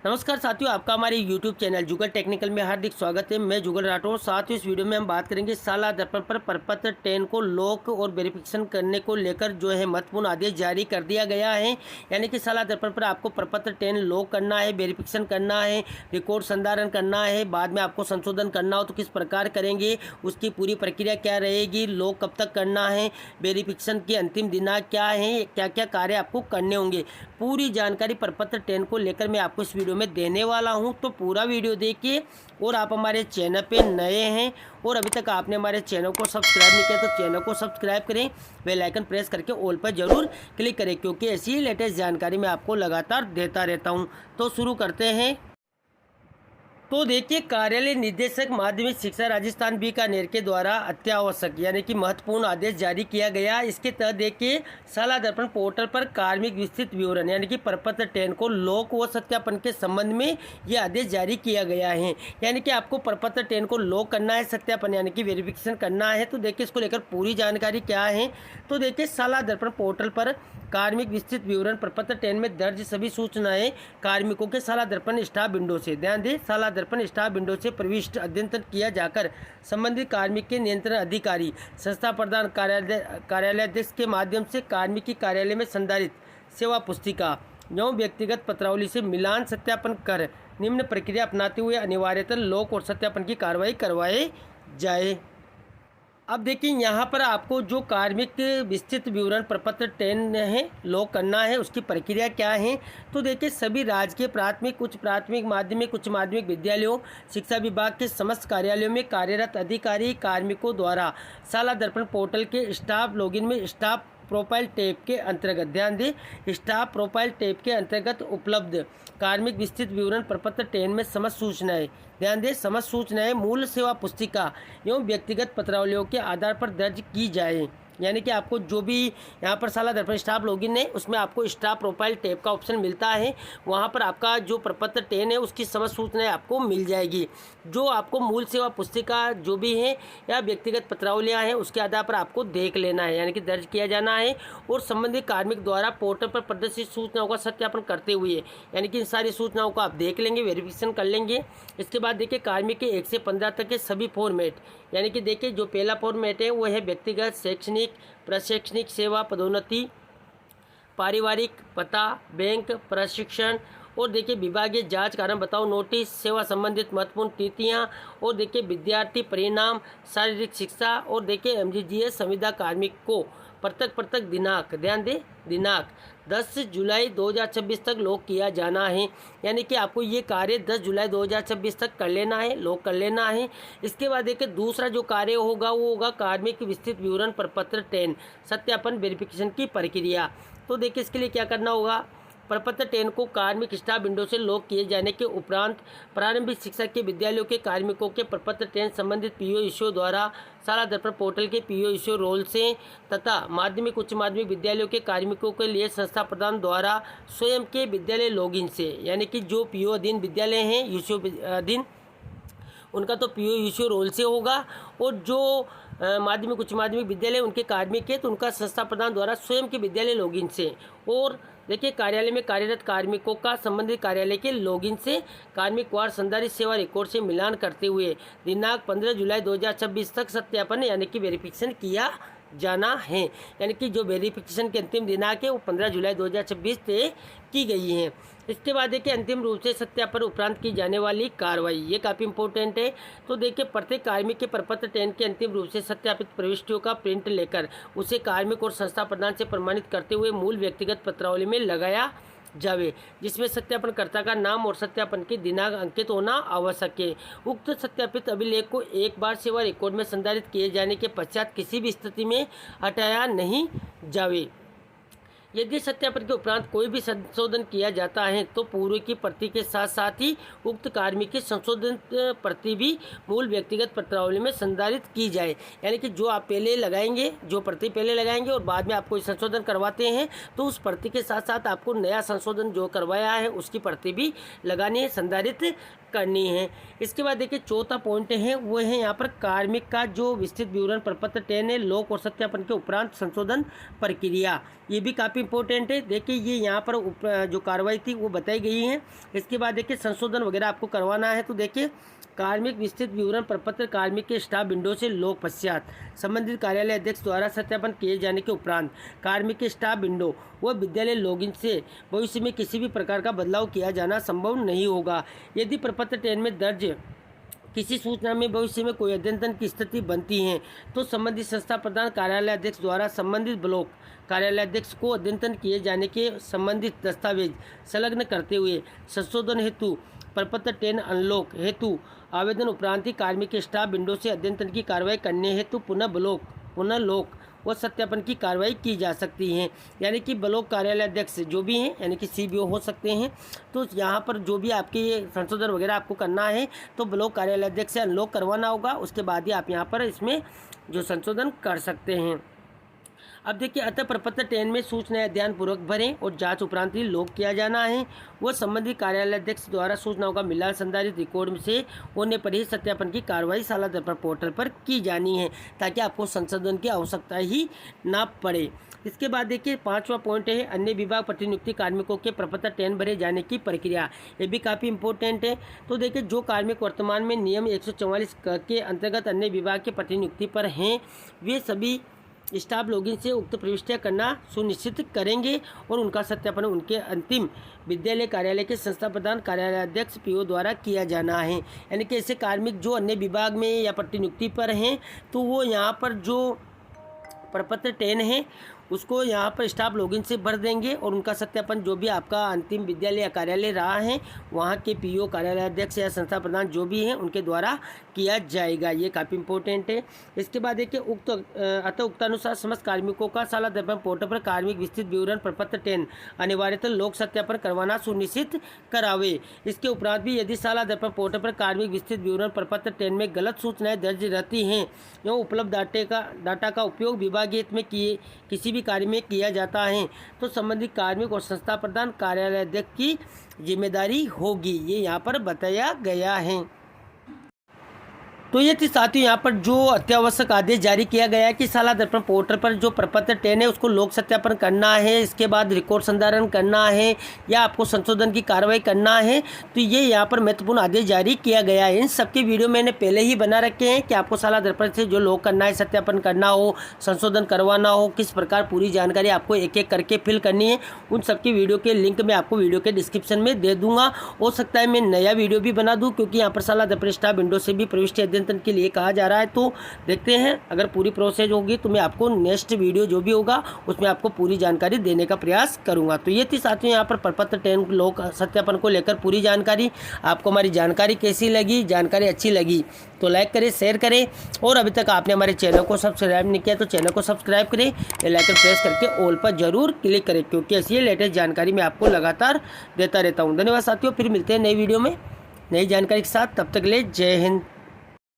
नमस्कार साथियों, आपका हमारे YouTube चैनल जुगल टेक्निकल में हार्दिक स्वागत है। मैं जुगल राठौर। साथियों, इस वीडियो में हम बात करेंगे साला दर्पण पर प्रपत्र 10 को लॉक और वेरिफिकेशन करने को लेकर जो है महत्वपूर्ण आदेश जारी कर दिया गया है। यानी कि साला दर्पण पर आपको प्रपत्र 10 लॉक करना है, वेरिफिकेशन करना है, रिकॉर्ड संधारण करना है, बाद में आपको संशोधन करना हो तो किस प्रकार करेंगे, उसकी पूरी प्रक्रिया क्या रहेगी, लॉक कब तक करना है, वेरिफिकेशन की अंतिम दिनांक क्या है, क्या क्या कार्य आपको करने होंगे, पूरी जानकारी प्रपत्र 10 को लेकर मैं आपको इस वीडियो में देने वाला हूं। तो पूरा वीडियो देखिए। और आप हमारे चैनल पे नए हैं और अभी तक आपने हमारे चैनल को सब्सक्राइब नहीं किया तो चैनल को सब्सक्राइब करें, बेल आइकन प्रेस करके ऑल पर जरूर क्लिक करें, क्योंकि ऐसी ही लेटेस्ट जानकारी मैं आपको लगातार देता रहता हूं। तो शुरू करते हैं। तो देखिए, कार्यालय निदेशक माध्यमिक शिक्षा राजस्थान बीकानेर के द्वारा अत्यावश्यक यानी कि महत्वपूर्ण आदेश जारी किया गया। इसके तहत देखिए, साला दर्पण पोर्टल पर कार्मिक विस्तृत विवरण यानी कि प्रपत्र 10 को लॉक व सत्यापन के संबंध में ये आदेश जारी किया गया है। यानी कि आपको प्रपत्र 10 को लॉक करना है, सत्यापन यानी कि वेरिफिकेशन करना है। तो देखिए, इसको लेकर पूरी जानकारी क्या है। तो देखिए, साला दर्पण पोर्टल पर कार्मिक विस्तृत विवरण प्रपत्र 10 में दर्ज सभी सूचनाएं कार्मिकों के साला दर्पण स्टाफ विंडो से, ध्यान दें, साला दर्पण स्टाफ विंडो से प्रविष्ट अद्यतन किया जाकर संबंधित कार्मिक के नियंत्रण अधिकारी संस्था प्रधान कार्यालयाध्यक्ष के माध्यम से कार्मिक की कार्यालय में संधारित सेवा पुस्तिका एवं व्यक्तिगत पत्रावली से मिलान सत्यापन कर निम्न प्रक्रिया अपनाते हुए अनिवार्यतः लॉक और सत्यापन की कार्रवाई करवाए जाए। अब देखिए, यहाँ पर आपको जो कार्मिक विस्तृत विवरण प्रपत्र 10 है लॉक करना है, उसकी प्रक्रिया क्या है। तो देखिए, सभी राजकीय प्राथमिक, उच्च प्राथमिक, माध्यमिक, उच्च माध्यमिक विद्यालयों, शिक्षा विभाग के समस्त कार्यालयों में कार्यरत अधिकारी कार्मिकों द्वारा साला दर्पण पोर्टल के स्टाफ लॉगिन में स्टाफ प्रोफाइल टैब के अंतर्गत, ध्यान दें, स्टाफ प्रोफाइल टैब के अंतर्गत उपलब्ध कार्मिक विस्तृत विवरण प्रपत्र 10 में समस्त सूचनाएं, ध्यान दें, समस्त सूचनाएं मूल सेवा पुस्तिका एवं व्यक्तिगत पत्रावलियों के आधार पर दर्ज की जाए। यानी कि आपको जो भी यहाँ पर साला दर्पण स्टाफ लॉगिन है उसमें आपको स्टाफ प्रोफाइल टैब का ऑप्शन मिलता है। वहाँ पर आपका जो प्रपत्र 10 है उसकी समस्त सूचनाएं आपको मिल जाएगी। जो आपको मूल सेवा पुस्तिका जो भी है या व्यक्तिगत पत्रावलियाँ हैं उसके आधार पर आपको देख लेना है, यानी कि दर्ज किया जाना है। और संबंधित कार्मिक द्वारा पोर्टल पर प्रदर्शित सूचनाओं का सत्यापन करते हुए यानी कि इन सारी सूचनाओं को आप देख लेंगे, वेरिफिकेशन कर लेंगे। इसके बाद देखिए, कार्मिक के 1 से 15 तक के सभी फॉर्मेट, यानी कि देखिए, जो पहला फॉर्मेट है वो है व्यक्तिगत, शैक्षणिक, प्रशैक्षणिक सेवा, पदोन्नति, पारिवारिक, पता, बैंक, प्रशिक्षण, और देखिए विभागीय जांच कारण बताओ नोटिस, सेवा संबंधित महत्वपूर्ण तिथियां, और देखिए विद्यार्थी परिणाम, शारीरिक शिक्षा, और देखिए एमजीजीएस संविदा कार्मिक को पृथक दिनांक, ध्यान दें, दिनांक 10 जुलाई 2026 तक लॉक किया जाना है। यानी कि आपको ये कार्य 10 जुलाई 2026 तक कर लेना है, लॉक कर लेना है। इसके बाद देखिए, दूसरा जो कार्य होगा वो होगा कार्मिक विस्तृत विवरण प्रपत्र 10 सत्यापन वेरिफिकेशन की प्रक्रिया। तो देखिए, इसके लिए क्या करना होगा, प्रपत्र 10 को कार्मिक स्टाफ विंडो से लॉक किए जाने के उपरांत प्रारंभिक शिक्षा के विद्यालयों के कार्मिकों के प्रपत्र 10 संबंधित पीओ ईसीओ द्वारा साला दर्पण पोर्टल के पीओ ईसीओ रोल से तथा माध्यमिक उच्च माध्यमिक विद्यालयों के कार्मिकों के लिए संस्था प्रधान द्वारा स्वयं के विद्यालय लॉगिन से, यानी कि जो पीओ अधीन विद्यालय हैं, ईसीओ अधीन, उनका तो पीओ ईसीओ रोल से होगा। और जो माध्यमिक उच्च माध्यमिक विद्यालय उनके कार्मिक है तो उनका संस्था प्रधान द्वारा स्वयं के विद्यालय लॉगिन से। और देखिए, कार्यालय में कार्यरत कार्मिकों का संबंधित कार्यालय के लॉगिन से कार्मिक वार संधारित सेवा रिकॉर्ड से मिलान करते हुए दिनांक 15 जुलाई 2026 तक सत्यापन यानी कि वेरिफिकेशन किया जाना है। यानी कि जो वेरिफिकेशन की अंतिम दिनांक है वो 15 जुलाई 2026 तय की गई है। इसके बाद देखिए, अंतिम रूप से सत्यापन उपरांत की जाने वाली कार्रवाई, ये काफ़ी इंपॉर्टेंट है। तो देखिए, प्रत्येक कार्मिक के प्रपत्र 10 के अंतिम रूप से सत्यापित प्रविष्टियों का प्रिंट लेकर उसे कार्मिक और संस्था प्रधान से प्रमाणित करते हुए मूल व्यक्तिगत पत्रावली में लगाया जावे, जिसमें सत्यापनकर्ता का नाम और सत्यापन की दिनांक अंकित होना आवश्यक है। उक्त सत्यापित अभिलेख को एक बार सेवा रिकॉर्ड में संधारित किए जाने के पश्चात किसी भी स्थिति में हटाया नहीं जावे। यदि सत्यापन के उपरांत कोई भी संशोधन किया जाता है तो पूर्व की प्रति के साथ साथ ही उक्त कार्मिक की संशोधन प्रति भी मूल व्यक्तिगत पत्रावली में संधारित की जाए। यानी कि जो आप पहले लगाएंगे, जो प्रति पहले लगाएंगे और बाद में आप कोई संशोधन करवाते हैं तो उस प्रति के साथ साथ आपको नया संशोधन जो करवाया है उसकी प्रति भी लगानी है, संधारित करनी है। इसके बाद देखिए, चौथा पॉइंट है वो है यहाँ पर कार्मिक का जो विस्तृत विवरण प्रपत्र 10 है लॉक और सत्यापन के उपरांत संशोधन प्रक्रिया, ये भी काफ़ी इंपॉर्टेंट है। देखिए ये यहाँ पर जो कार्रवाई थी वो बताई गई है। इसके बाद देखिए संशोधन वगैरह आपको करवाना है तो देखिए कार्मिक विस्तृत विवरण प्रपत्र कार्मिक के स्टाफ विंडो से लोक पश्चात संबंधित कार्यालय अध्यक्ष द्वारा सत्यापन किए जाने के उपरांत कार्मिक के स्टाफ विंडो व विद्यालय लॉगिन से भविष्य में किसी भी प्रकार का बदलाव किया जाना संभव नहीं होगा। यदि प्रपत्र 10 में दर्ज किसी सूचना में भविष्य में कोई अद्यतन की स्थिति बनती है तो संबंधित संस्था प्रधान कार्यालय अध्यक्ष द्वारा संबंधित ब्लॉक कार्यालय अध्यक्ष को अद्यतन किए जाने के संबंधित दस्तावेज संलग्न करते हुए संशोधन हेतु प्रपत्र 10 अनलॉक हेतु आवेदन उपरांत ही कार्मिक के स्टाफ विंडो से अद्यतन की कार्रवाई करने हेतु पुनः लॉक व सत्यापन की कार्रवाई की जा सकती है। यानी कि ब्लॉक कार्यालय अध्यक्ष जो भी हैं यानी कि CBO हो सकते हैं। तो यहाँ पर जो भी आपके ये संशोधन वगैरह आपको करना है तो ब्लॉक कार्यालय अध्यक्ष से अनलॉक करवाना होगा, उसके बाद ही आप यहाँ पर इसमें जो संशोधन कर सकते हैं। अब देखिए अतः प्रपत्र 10 में सूचनाएं ध्यानपूर्वक भरें और जांच उपरांत ही लॉक किया जाना है। वह संबंधित कार्यालय अध्यक्ष द्वारा सूचनाओं का मिलान संधारित रिकॉर्ड से होने पर ही सत्यापन की कार्रवाई साला दर्पण पोर्टल पर की जानी है ताकि आपको संशोधन की आवश्यकता ही ना पड़े। इसके बाद देखिए 5वां पॉइंट है अन्य विभाग प्रतिनियुक्ति कार्मिकों के प्रपत्र 10 भरे जाने की प्रक्रिया। ये भी काफ़ी इंपॉर्टेंट है। तो देखिए जो कार्मिक वर्तमान में नियम 144 के अंतर्गत अन्य विभाग के प्रतिनियुक्ति पर हैं वे सभी स्टाफ लॉगिन से उक्त प्रविष्टियां करना सुनिश्चित करेंगे और उनका सत्यापन उनके अंतिम विद्यालय कार्यालय के संस्था प्रधान कार्यालय अध्यक्ष PO द्वारा किया जाना है। यानी कि ऐसे कार्मिक जो अन्य विभाग में या प्रतिनियुक्ति पर हैं तो वो यहाँ पर जो प्रपत्र 10 है उसको यहाँ पर स्टाफ लॉगिन से भर देंगे और उनका सत्यापन जो भी आपका अंतिम विद्यालय या कार्यालय रहा है वहाँ के PO कार्यालय अध्यक्ष या संस्था प्रधान जो भी हैं उनके द्वारा किया जाएगा। ये काफ़ी इंपॉर्टेंट है। इसके बाद देखिए उक्तानुसार समस्त कार्मिकों का साला दर्पण पोर्टल पर कार्मिक विस्तृत विवरण प्रपत्र 10 अनिवार्यतः लोक सत्यापन करवाना सुनिश्चित करावे। इसके उपरांत भी यदि साला दर्पण पोर्टल पर कार्मिक विस्तृत विवरण प्रपत्र 10 में गलत सूचनाएं दर्ज रहती हैं एवं उपलब्ध डाटा का उपयोग विभागीय हित में किसी भी कार्य में किया जाता है तो संबंधित कार्मिक और संस्था प्रधान कार्यालय अध्यक्ष की जिम्मेदारी होगी। ये यहाँ पर बताया गया है। तो ये थी साथियों यहाँ पर जो अत्यावश्यक आदेश जारी किया गया है कि साला दर्पण पोर्टल पर जो प्रपत्र 10 है उसको लोक सत्यापन करना है, इसके बाद रिकॉर्ड संधारण करना है या आपको संशोधन की कार्रवाई करना है। तो ये यहाँ पर महत्वपूर्ण आदेश जारी किया गया है। इन सबके वीडियो मैंने पहले ही बना रखे हैं कि आपको साला दर्पण से जो लोक करना है, सत्यापन करना हो, संशोधन करवाना हो, किस प्रकार पूरी जानकारी आपको एक एक करके फिल करनी है, उन सबकी वीडियो के लिंक मैं आपको वीडियो के डिस्क्रिप्शन में दे दूंगा। हो सकता है मैं नया वीडियो भी बना दूँ क्योंकि यहाँ पर साला दर्पण स्टाफ विंडो से भी प्रविष्टि अद्यतन के लिए कहा जा रहा है। तो देखते हैं अगर पूरी प्रोसेस होगी तो मैं आपको नेक्स्ट वीडियो जो भी होगा उसमें आपको पूरी जानकारी देने का प्रयास करूंगा। तो ये थी साथियों यहाँ पर प्रपत्र 10 लोक सत्यापन को लेकर पूरी जानकारी। आपको हमारी जानकारी कैसी लगी, जानकारी अच्छी लगी तो लाइक करें, शेयर करें और अभी तक आपने हमारे चैनल को सब्सक्राइब नहीं किया तो चैनल को सब्सक्राइब करें, बेल आइकन प्रेस करके ऑल पर जरूर क्लिक करें क्योंकि ऐसी लेटेस्ट जानकारी मैं आपको लगातार देता रहता हूँ। धन्यवाद साथियों, फिर मिलते हैं नई वीडियो में नई जानकारी के साथ। तब तक के लिए जय हिंद।